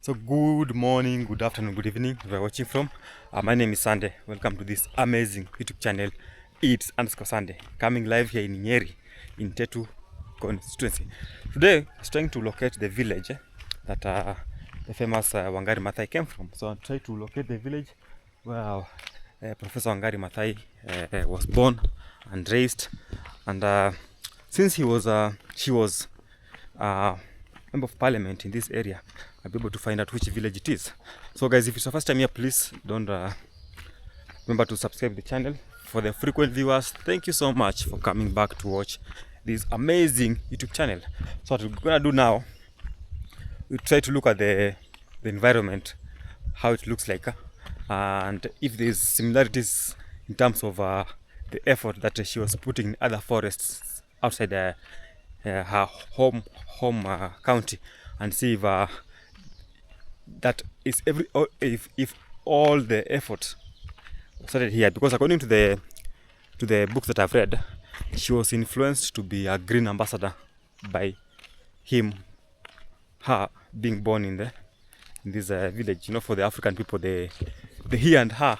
So good morning, good afternoon, good evening, where you're watching from. My name is Sande. Welcome to this amazing YouTube channel. It's _Sande, coming live here in Nyeri, in Tetu constituency. Today, I was trying to locate the village that the famous Wangari Maathai came from. So I tried to locate the village where Professor Wangari Maathai was born and raised. And since she was member of parliament in this area, I'll be able to find out which village it is. So guys, if it's your first time here, please don't remember to subscribe the channel. For the frequent viewers, thank you so much for coming back to watch this amazing YouTube channel. So what we're gonna do now, we try to look at the environment, how it looks like, and if there's similarities in terms of the effort that she was putting in other forests outside her home county, and see if that is if all the effort started here. Because according to the books that I've read, she was influenced to be a green ambassador by her being born in this village. You know, for the African people, the he and her,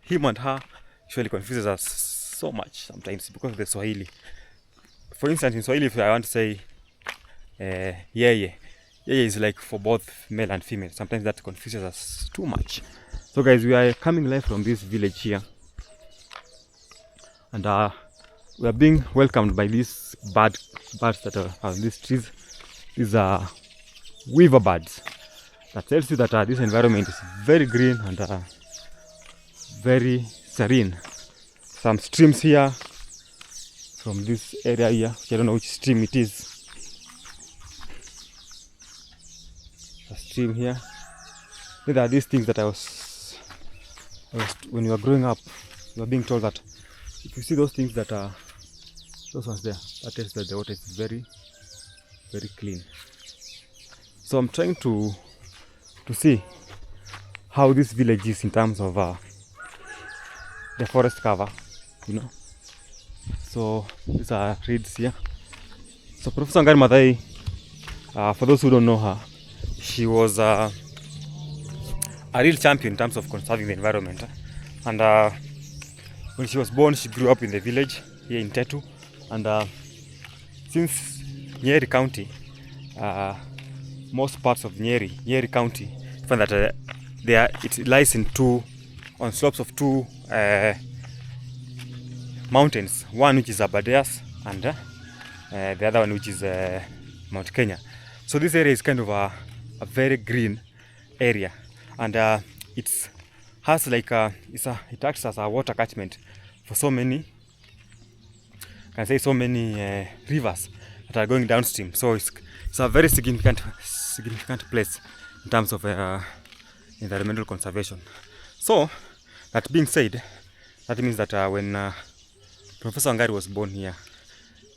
him and her, actually confuses us so much sometimes because of the Swahili. For instance, in Swahili, if I want to say yeye is like for both male and female. Sometimes that confuses us too much. So guys, we are coming live from this village here, and we are being welcomed by these birds that are on these trees. These are weaver birds. That tells you that this environment is very green and very serene. Some streams here from this area here, which I don't know which stream it is. A stream here. These are these things that I was when you were growing up, you were being told that if you see those things that are those ones there, that tells that the water is very, very clean. So I'm trying to see how this village is in terms of the forest cover, you know. So these are reeds here. So Professor Wangari Maathai, for those who don't know her, she was a real champion in terms of conserving the environment. And when she was born, she grew up in the village here in Tetu. And since Nyeri County, most parts of Nyeri County, find that it lies on slopes of two mountains. One which is Aberdares, and the other one which is Mount Kenya. So this area is kind of a very green area, and it has like it acts as a water catchment for so many rivers that are going downstream. So it's a very significant place in terms of environmental conservation. So that being said, that means that when Professor Wangari was born here,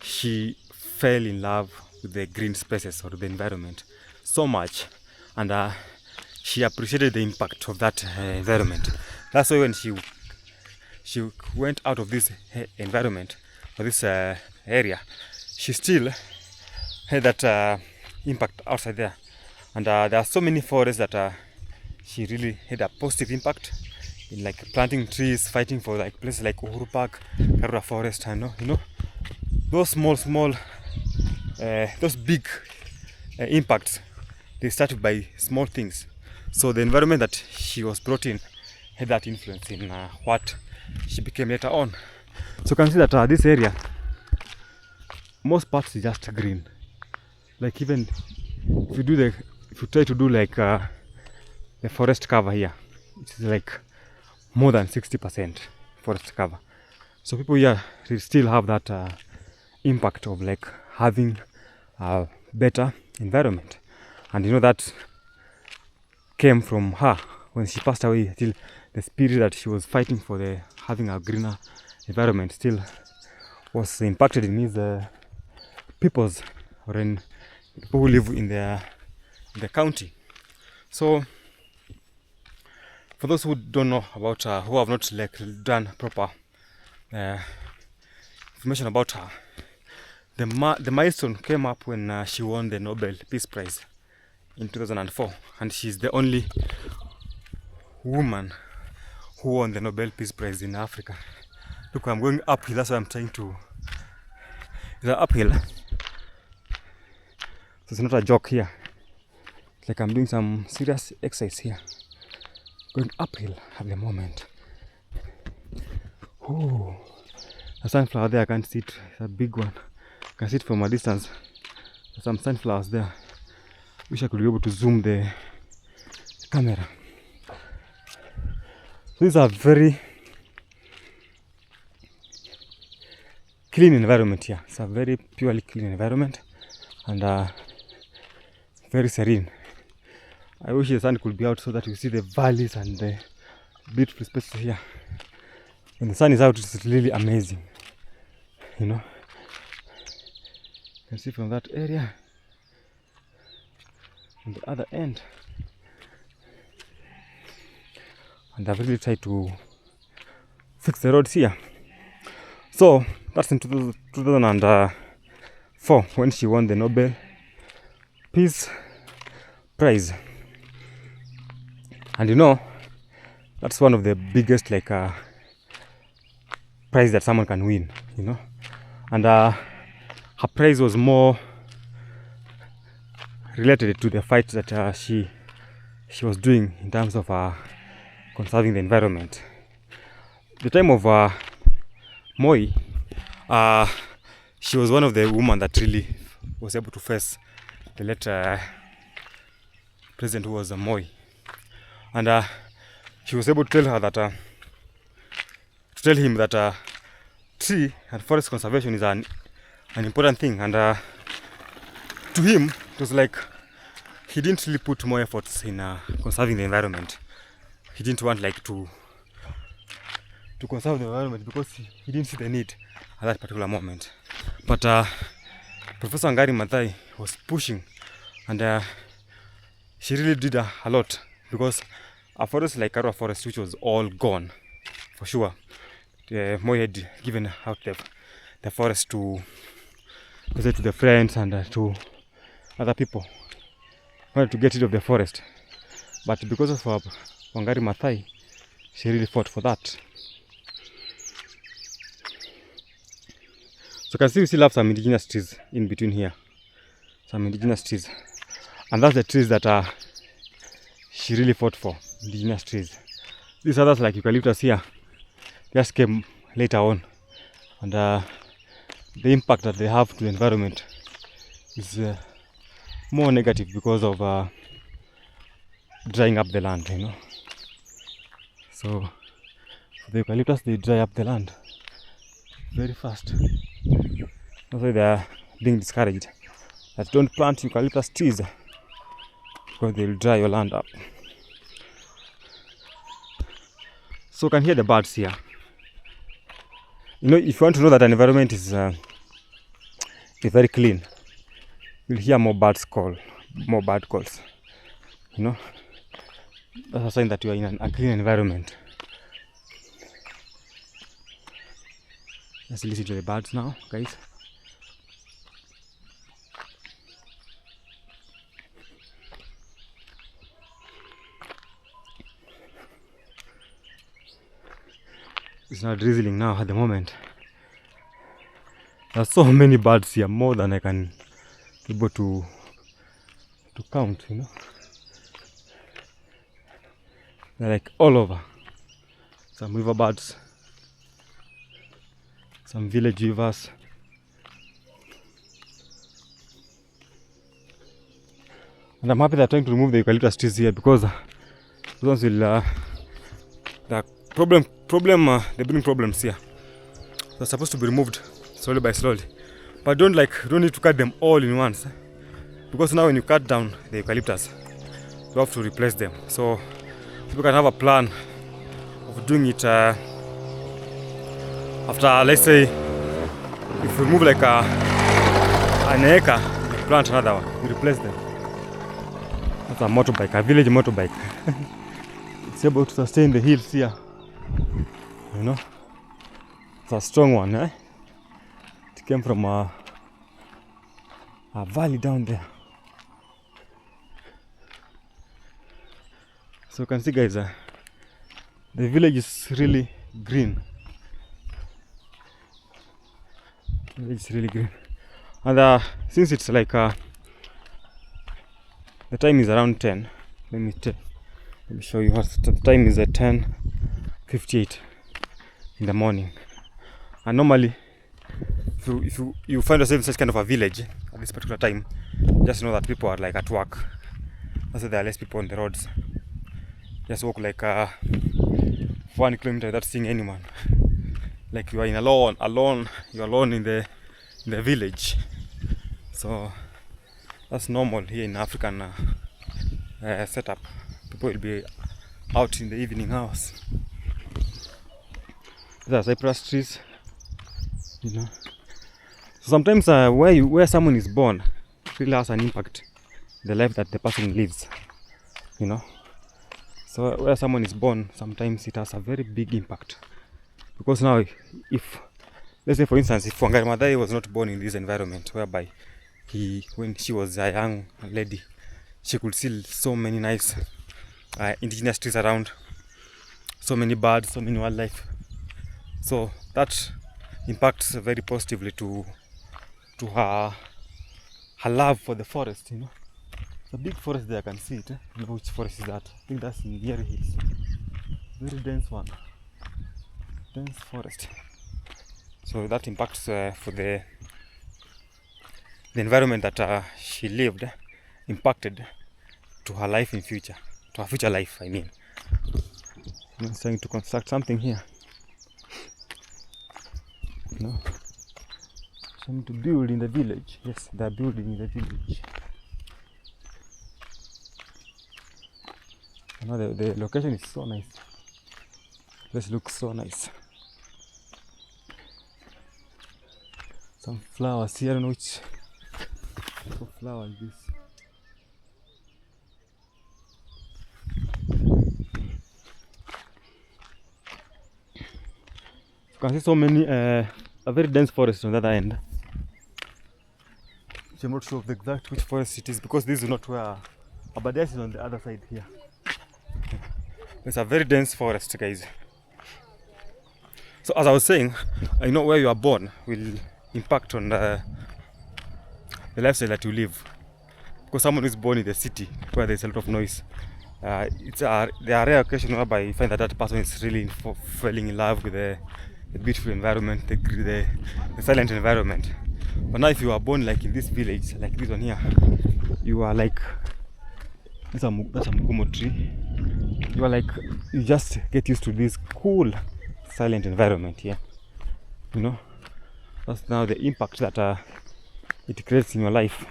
she fell in love with the green spaces or the environment so much, and she appreciated the impact of that environment. That's why when she went out of this environment or this area, she still had that impact outside there. And there are so many forests that she really had a positive impact in, like planting trees, fighting for like places like Uhuru Park, Karura Forest, and you know, those small those big impacts, they started by small things. So the environment that she was brought in had that influence in what she became later on. So you can see that this area, most parts is just green. Like even if you try to do like the forest cover here, it's like more than 60% forest cover. So people here still have that impact of like having a better environment. And you know, that came from her when she passed away. Till the spirit that she was fighting for, having a greener environment, still was impacted in these peoples, or in people who live in the county. So for those who don't know about her, who have not like done proper information about her, the milestone came up when she won the Nobel Peace Prize in 2004, and she's the only woman who won the Nobel Peace Prize in Africa. Look, I'm going uphill, that's why I'm trying to. It's an uphill, so it's not a joke here. It's like I'm doing some serious exercise here. Going uphill at the moment. Oh, a sunflower there, I can't see it. It's a big one. I can see it from a distance. There's some sunflowers there. Wish I could be able to zoom the camera. So this is a very clean environment here. It's a very purely clean environment and very serene. I wish the sun could be out so that you see the valleys and the beautiful spaces here. When the sun is out, it's really amazing. You know, you can see from that area, on the other end, and I've really tried to fix the roads here. So that's in 2004 when she won the Nobel Peace Prize, and you know, that's one of the biggest prize that someone can win, you know. And her prize was more related to the fight that she was doing in terms of conserving the environment. The time of Moi, she was one of the women that really was able to face the late president who was Moi, and she was able to tell her that him that tree and forest conservation is an important thing, and to him it was like he didn't really put more efforts in conserving the environment. He didn't want to conserve the environment because he didn't see the need at that particular moment. But Professor Wangari Maathai was pushing, and she really did a lot, because a forest like Karua Forest, which was all gone for sure, Moi had given out the forest to the friends and to other people. Wanted to get rid of the forest, but because of Wangari Maathai, she really fought for that. So you can see we still have some indigenous trees in between here, some indigenous trees, and that's the trees that she really fought for, indigenous trees. These others like eucalyptus here just came later on, and the impact that they have to the environment is more negative because of drying up the land, you know. So the eucalyptus, they dry up the land very fast. That's why they are being discouraged that don't plant eucalyptus trees, because they will dry your land up. So you can hear the birds here. You know, if you want to know that an environment is very clean, you'll hear more bird calls. You know, that's a sign that you are in a clean environment. Let's listen to the birds now, guys. It's not drizzling now at the moment. There are so many birds here, more than I can be able to count, you know. They're like all over. Some river birds, some village weavers. And I'm happy they're trying to remove the eucalyptus trees here, because those will they bring problems here. They're supposed to be removed slowly by slowly, but don't need to cut them all in once, because now when you cut down the eucalyptus, you have to replace them. So people can have a plan of doing it after, let's say, if we remove like an acre, you plant another one, you replace them. That's a motorbike, a village motorbike. It's able to sustain the hills here, you know. It's a strong one, eh? It came from a valley down there. So you can see, guys, the village is really green. The village is really green. And since it's like the time is around 10, let me show you what the time is at 10:58 in the morning. And normally, if you find yourself in such kind of a village at this particular time, just know that people are like at work. That's why there are less people on the roads. Just walk like 1 kilometer without seeing anyone. Like you are you're alone in the village. So that's normal here in African setup. People will be out in the evening hours. These are cypress trees, you know. So sometimes where someone is born really has an impact in the life that the person lives, you know. So where someone is born, sometimes it has a very big impact. Because now, if, let's say for instance, if Wangari Maathai was not born in this environment, whereby when she was a young lady, she could see so many nice indigenous trees around, so many birds, so many wildlife. So that impacts very positively to her love for the forest, you know. It's a big forest there, I can see it. You know which forest is that? I think that's in Nyeri Hills. Very dense one. Dense forest. So that impacts for the environment that she lived, impacted to her life in future, to her future life, I mean. I'm trying to construct something here. You know, trying to build in the village. Yes, they're building in the village. You know, the location is so nice. This looks so nice. Some flowers here. I don't know which type of flower is this. You can see so many, a very dense forest on the other end. Which I'm not sure of the exact which forest it is, because this is not where Abadias is on the other side here. It's a very dense forest, guys. So as I was saying, I know where you are born will impact on the lifestyle that you live. Because someone who is born in the city where there's a lot of noise, there are rare occasions whereby you find that person is really falling in love with the beautiful environment, the silent environment. But now if you are born like in this village, like this one here, you are like, that's a mugumo tree. You are like, you just get used to this cool, silent environment here. You know, that's now the impact that it creates in your life.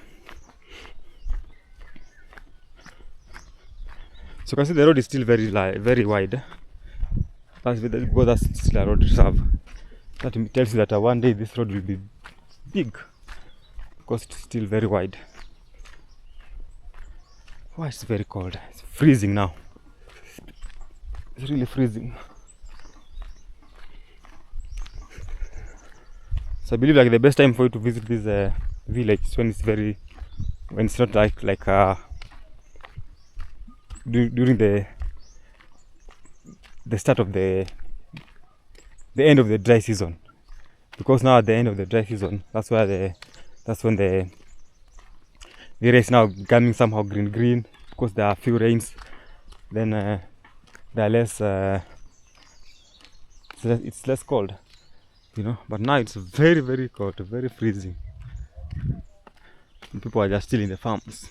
So you can see the road is still very wide. That's because that's still a road reserve. That tells you that one day this road will be big, because it's still very wide. Why it's very cold? It's freezing now. It's really freezing. So I believe like the best time for you to visit this village is when it's not like during the start of the end of the dry season, because now at the end of the dry season, that's when the area is now becoming somehow green, because there are few rains. Then there are less. It's less cold, you know. But now it's very cold, very freezing. And people are just still in the farms.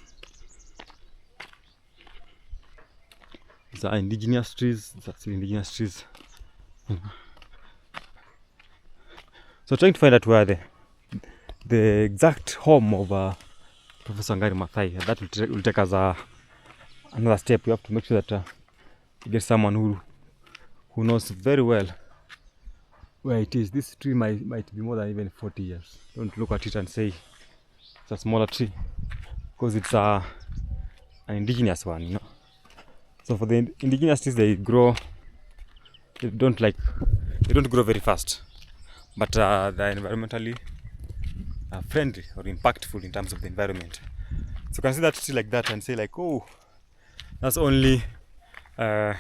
These are indigenous trees. These are still indigenous trees. So trying to find out where the exact home of Professor Wangari Maathai. That will take us another step. We have to make sure that you get someone who knows very well where it is. This tree might be more than even 40 years. Don't look at it and say it's a smaller tree, because it's an indigenous one, you know. So for the indigenous trees, they don't grow very fast, but they're environmentally friendly or impactful in terms of the environment. So you can see that tree like that and say like, oh, that's only at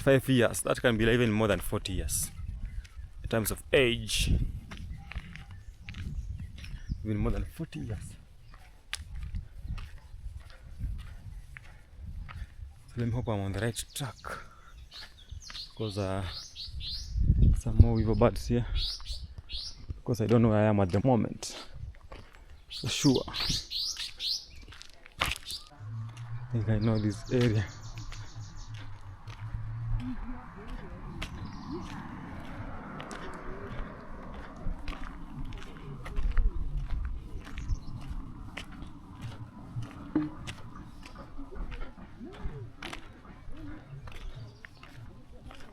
5 years, that can be even more than 40 years in terms of age. Even more than 40 years. So let me hope I'm on the right track, because some more weaver birds here, because I don't know where I am at the moment for sure. I think I know this area.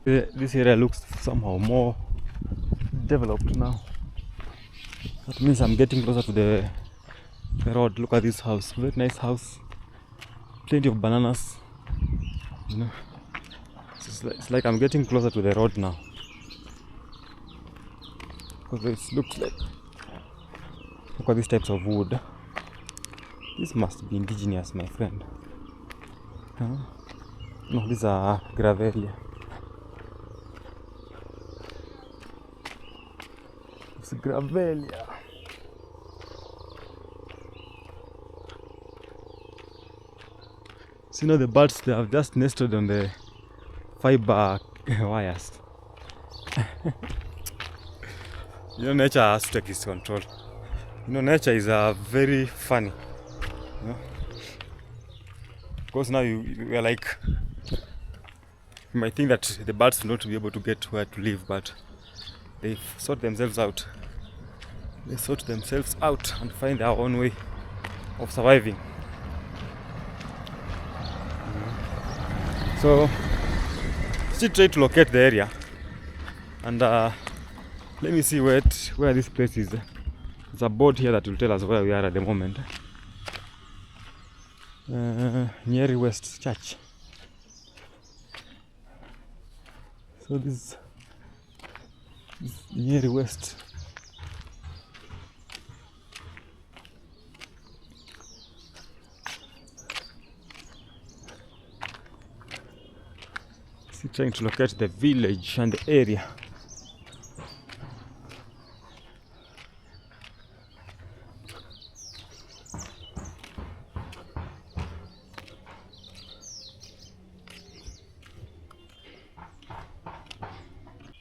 This area looks somehow more developed now. That means I'm getting closer to the road. Look at this house, very nice house, plenty of bananas, you know. It's like I'm getting closer to the road now, because it looks like, look at these types of wood. This must be indigenous, my friend. No, these are gravelia. It's gravelia. So, you know, the birds, they have just nested on the fiber wires. You know, nature has to take its control. You know, nature is very funny. You know? Because now you are like, you might think that the birds will not be able to get where to live, but they sort themselves out. They sort themselves out and find their own way of surviving. So, still try to locate the area, and let me see where this place is. There's a board here that will tell us where we are at the moment. Nyeri West Church. So this is Nyeri West. Still trying to locate the village and the area.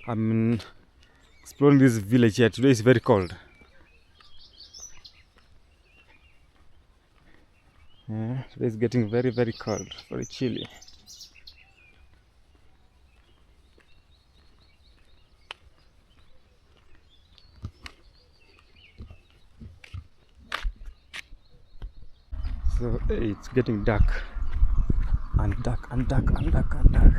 I'm exploring this village here. Today is very cold. Today is getting very, very cold, very chilly. So it's getting dark and dark and dark and dark and dark.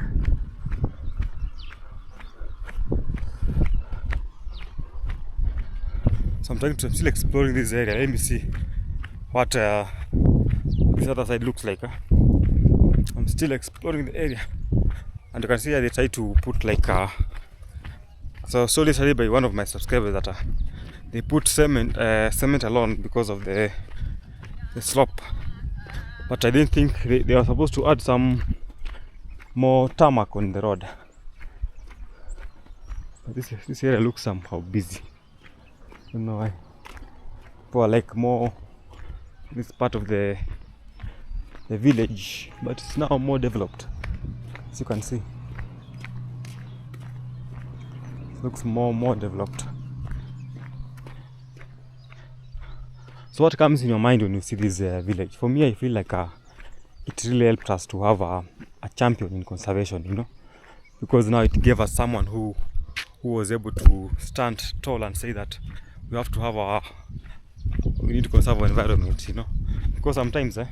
So I'm still exploring this area. Let me see what this other side looks like. I'm still exploring the area, and you can see they try to put like so solely studied by one of my subscribers that they put cement alone because of the slope. But I didn't think they were supposed to add some more tarmac on the road. But this area looks somehow busy. I don't know why. People are like more this part of the village, but it's now more developed, as you can see. It looks more developed. So what comes in your mind when you see this village? For me, I feel like it really helped us to have a champion in conservation, you know, because now it gave us someone who was able to stand tall and say that we have to have we need to conserve our environment, you know, because sometimes the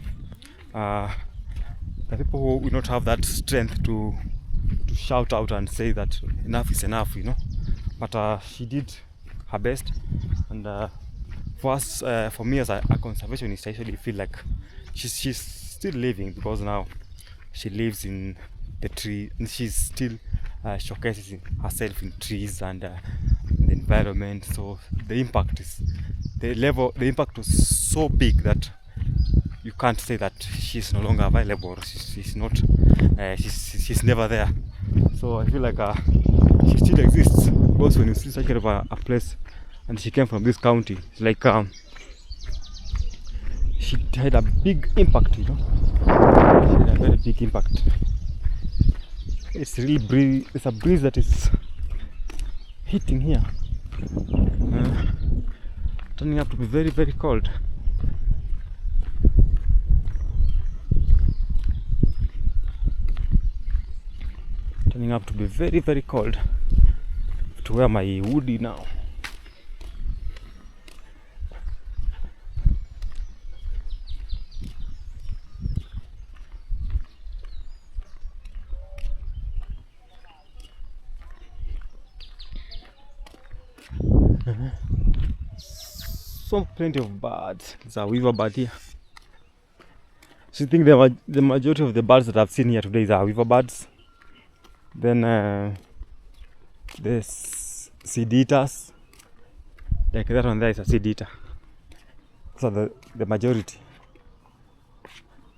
people who will not have that strength to shout out and say that enough is enough, you know, but she did her best, and for us, for me as a conservationist, I actually feel like she's still living, because now she lives in the tree and she's still showcasing herself in trees and the environment. So the impact was so big that you can't say that she's no longer available or she's not she's never there. So I feel like she still exists, because when you see such kind of a place and she came from this county, it's like she had a big impact, you know. She had a very big impact. It's really it's a breeze that is hitting here, turning up to be very, very cold. Turning up to be very, very cold. I have to wear my hoodie now. So plenty of birds. There's a weaver bird here. So I think the majority of the birds that I've seen here today are weaver birds. Then there's seed eaters. Like that one there is a seed eater. Those are the majority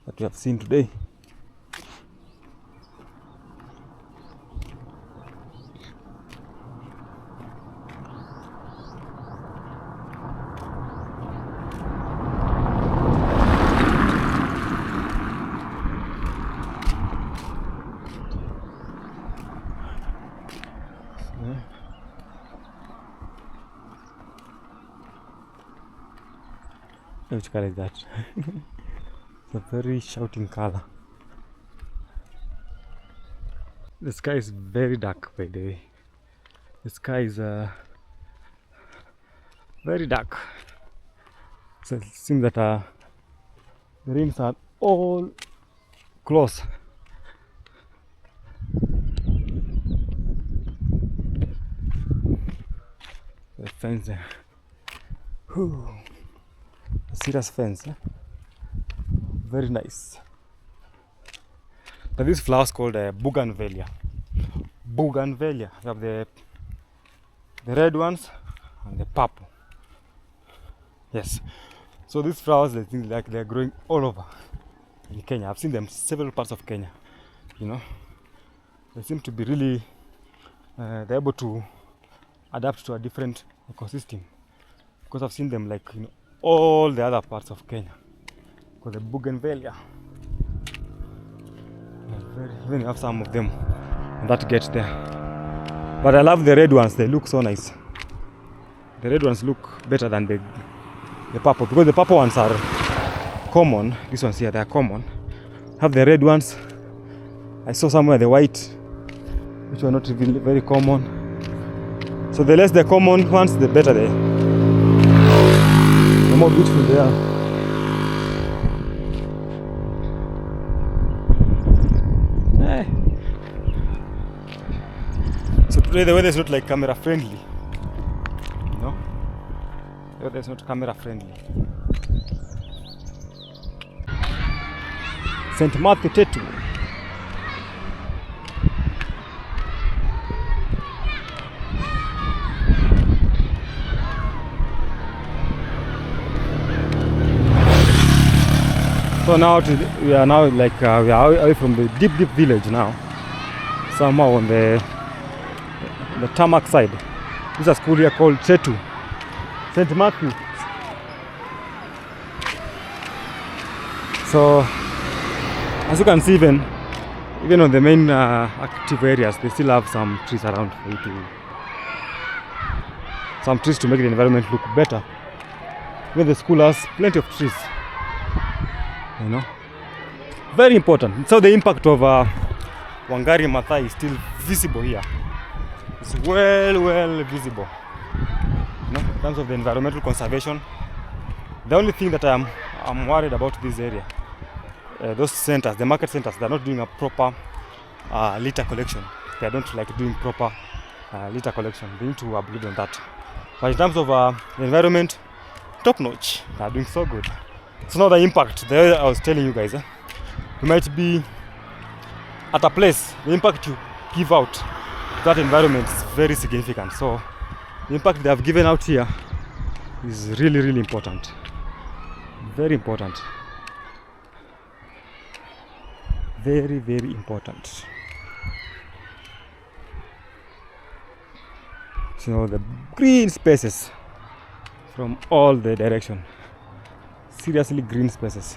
that we have seen today. Which color is that? It's a very shouting color. The sky is very dark, by the way. The sky is very dark. So it seems that the rooms are all close. The fence there. Whew. A serious fence, eh? Very nice. But this flower is called bougainvillea. Bougainvillea. You have the red ones and the purple. Yes. So these flowers, they seem like they're growing all over in Kenya. I've seen them several parts of Kenya. You know, they seem to be really they're able to adapt to a different ecosystem, because I've seen them like all the other parts of Kenya. Because the bougainvillea, even you have some of them on that gate there. But I love the red ones. They look so nice. The red ones look better than the purple, because the purple ones are common. These ones here, they are common. Have the red ones. I saw somewhere the white, which were not really very common. So the less the common ones, the better the more beautiful they are. Hey. So today the weather is not like camera friendly. You know? The weather is not camera friendly. St. Matthew Tattoo. So now we are now like we are away from the deep village now. Somehow on the tarmac side. This is a school here called Chetu, St. Matthew. So as you can see, even on the main active areas, they still have some trees around for you to make the environment look better. Even the school has plenty of trees. You know, very important. So the impact of Wangari Maathai is still visible here. It's well visible. You know, in terms of the environmental conservation. The only thing that I'm worried about this area, those centers, the market centers, they're not doing a proper litter collection. They don't like doing proper litter collection. They need to upgrade on that. But in terms of the environment, top notch. They're doing so good. So now the impact, the way I was telling you guys, you might be at a place, the impact you give out to that environment is very significant. So the impact they have given out here is really important. Very important. Very, very important. So the green spaces from all the direction. Seriously green spaces.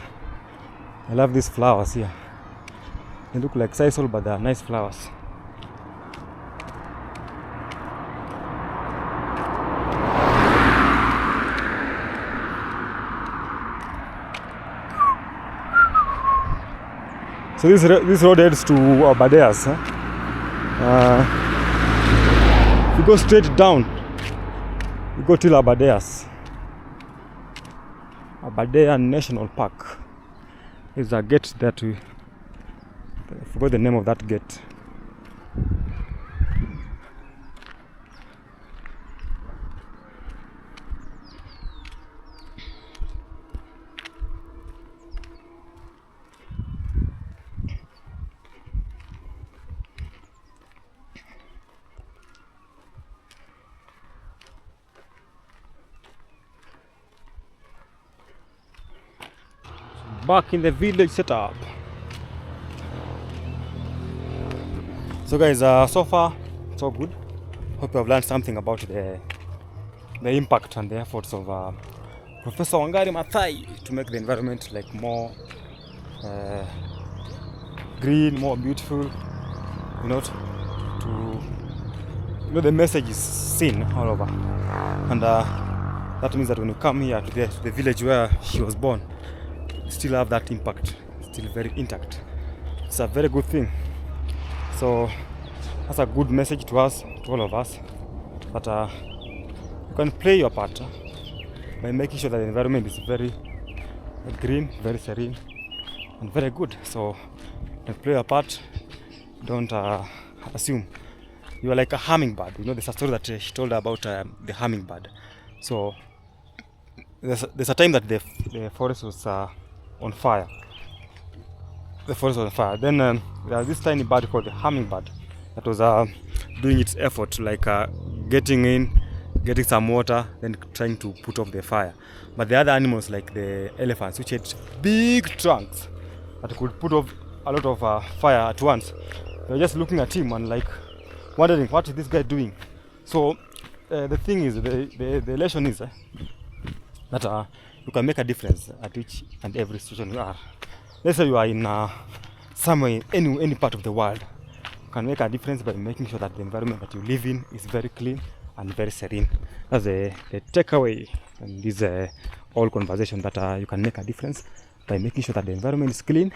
I love these flowers here. They look like sisal, but they are nice flowers. So this road heads to Abadeas. If you go straight down, you go till Abadeas. Abadea National Park. There's a gate that I forgot the name of that gate. Back in the village setup. So guys, so far so good. Hope you have learned something about the impact and the efforts of Professor Wangari Maathai to make the environment like more green, more beautiful. You know, the message is seen all over, and that means that when you come here to the village where she was born, still have that impact, still very intact. It's a very good thing. So that's a good message to us, to all of us, that you can play your part by making sure that the environment is very green, very serene, and very good. So you can play your part. Don't assume you are like a hummingbird. You know, there's a story that she told about the hummingbird. So there's a time that the forest was on fire. The forest was on fire. Then there was this tiny bird called the hummingbird that was doing its effort, like getting some water, then trying to put off the fire. But the other animals, like the elephants, which had big trunks that could put off a lot of fire at once, they were just looking at him and like wondering, what is this guy doing? So the thing is, the lesson is that you can make a difference at each and every situation you are. Let's say you are in somewhere, any part of the world. You can make a difference by making sure that the environment that you live in is very clean and very serene. That's the takeaway in this whole conversation, that you can make a difference by making sure that the environment is clean,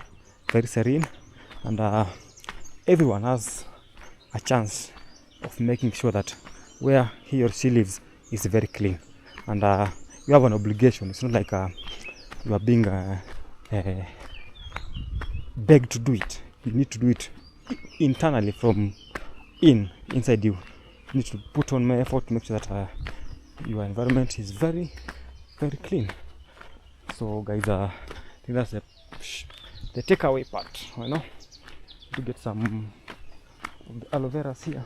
very serene, and everyone has a chance of making sure that where he or she lives is very clean. And you have an obligation. It's not like you are being begged to do it. You need to do it internally from inside you. You need to put on more effort to make sure that your environment is very, very clean. So guys, I think that's the takeaway part. You know, to get some of the aloe vera here.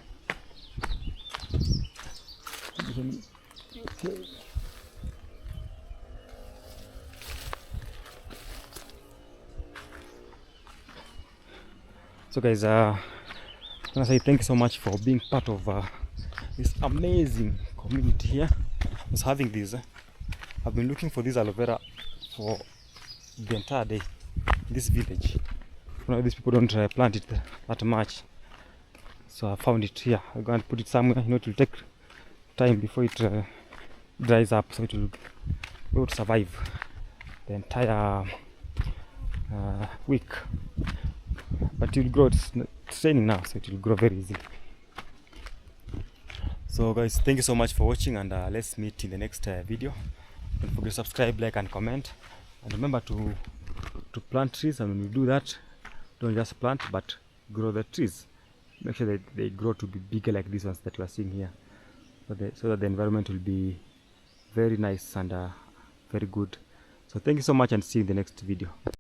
So guys, I want to say thank you so much for being part of this amazing community here. I was having this. I've been looking for this aloe vera for the entire day in this village. You know, these people don't plant it that much. So I found it here. I'm going to put it somewhere. You know, it will take time before it dries up, so it will be able to survive the entire week. But it will grow. It's raining now, so it will grow very easily. So guys, thank you so much for watching, and let's meet in the next video. Don't forget to subscribe, like, and comment, and remember to plant trees. And when you do that, don't just plant, but grow the trees. Make sure that they grow to be bigger like these ones that you are seeing here, so that the environment will be very nice and very good. So thank you so much, and see you in the next video.